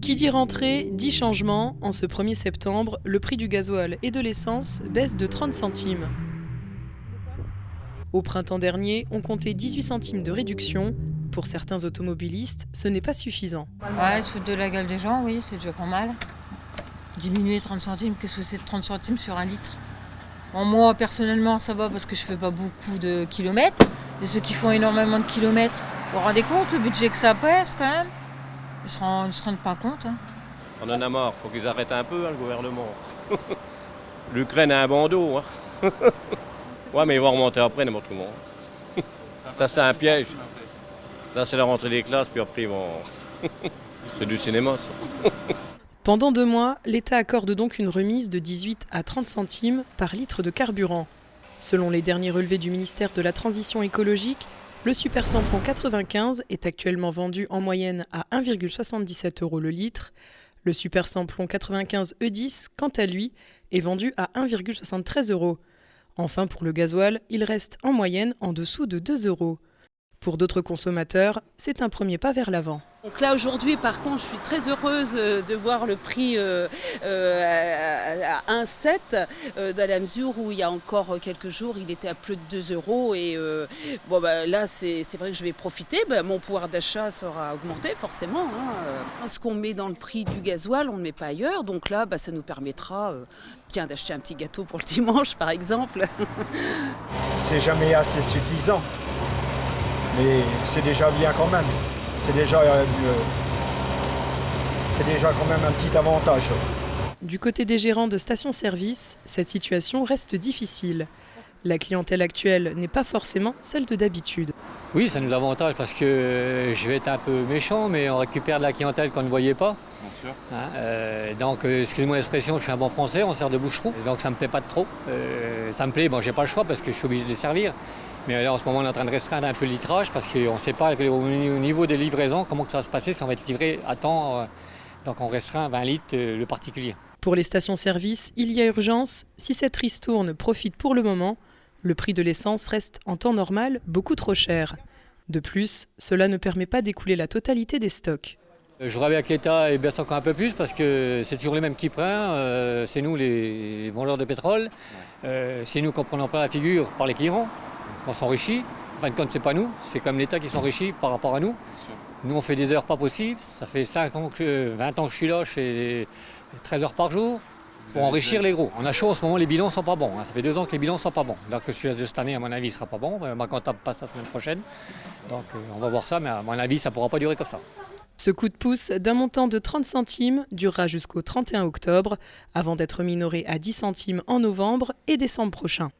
Qui dit rentrée, dit changement. En ce 1er septembre, le prix du gasoil et de l'essence baisse de 30 centimes. Au printemps dernier, on comptait 18 centimes de réduction. Pour certains automobilistes, ce n'est pas suffisant. Ouais, se foutre de la gueule des gens, oui, c'est déjà pas mal. Diminuer 30 centimes, qu'est-ce que c'est de 30 centimes sur un litre? Bon, moi, personnellement, ça va parce que je fais pas beaucoup de kilomètres. Mais ceux qui font énormément de kilomètres, vous vous rendez compte le budget que ça pèse quand même? Ils ne se rendent pas compte. Hein. On en a marre, faut qu'ils arrêtent un peu, hein, le gouvernement. L'Ukraine a un bon dos. Hein. Ouais, mais ils vont remonter après, n'importe comment. Ça, c'est un piège. Là, c'est la rentrée des classes, puis après, ils vont... C'est du cinéma, ça. Pendant 2 mois, l'État accorde donc une remise de 18 à 30 centimes par litre de carburant. Selon les derniers relevés du ministère de la Transition écologique, le super samplon 95 est actuellement vendu en moyenne à 1,77 € le litre. Le super samplon 95 E10, quant à lui, est vendu à 1,73 €. Enfin, pour le gasoil, il reste en moyenne en dessous de 2 €. Pour d'autres consommateurs, c'est un premier pas vers l'avant. Donc là aujourd'hui par contre je suis très heureuse de voir le prix à 1,7 dans la mesure où il y a encore quelques jours il était à plus de 2 € et là c'est vrai que je vais profiter, mon pouvoir d'achat sera augmenté forcément. Hein. Ce qu'on met dans le prix du gasoil on ne le met pas ailleurs donc là ça nous permettra d'acheter un petit gâteau pour le dimanche par exemple. C'est jamais assez suffisant mais c'est déjà bien quand même. C'est déjà quand même un petit avantage. Du côté des gérants de stations-service, cette situation reste difficile. La clientèle actuelle n'est pas forcément celle de d'habitude. Oui, ça nous avantage parce que je vais être un peu méchant, mais on récupère de la clientèle qu'on ne voyait pas. Bien sûr. Hein, donc, excusez-moi l'expression, je suis un bon français, on sert de bouche-trou. Donc ça ne me plaît pas de trop. Ça me plaît, j'ai pas le choix parce que je suis obligé de les servir. Mais là, en ce moment, on est en train de restreindre un peu le litrage parce qu'on ne sait pas au niveau des livraisons comment ça va se passer, si on va être livré à temps. Donc on restreint 20 litres le particulier. Pour les stations-service, il y a urgence. Si cette ristourne profite pour le moment, le prix de l'essence reste en temps normal beaucoup trop cher. De plus, cela ne permet pas d'écouler la totalité des stocks. Je voudrais bien que l'État baisse encore un peu plus parce que c'est toujours les mêmes qui prennent. C'est nous les vendeurs de pétrole. C'est nous qui en prenons pas la figure par les clients. On s'enrichit. En fin de compte, c'est pas nous, c'est comme l'État qui s'enrichit par rapport à nous. Nous, on fait des heures pas possibles. Ça fait 20 ans que je suis là, je fais 13 heures par jour pour enrichir les gros. On a chaud en ce moment, les bilans sont pas bons. Ça fait 2 ans que les bilans sont pas bons. Là, que celui de cette année, à mon avis, ne sera pas bon. Ma comptable passe la semaine prochaine. Donc, on va voir ça, mais à mon avis, ça ne pourra pas durer comme ça. Ce coup de pouce d'un montant de 30 centimes durera jusqu'au 31 octobre, avant d'être minoré à 10 centimes en novembre et décembre prochain.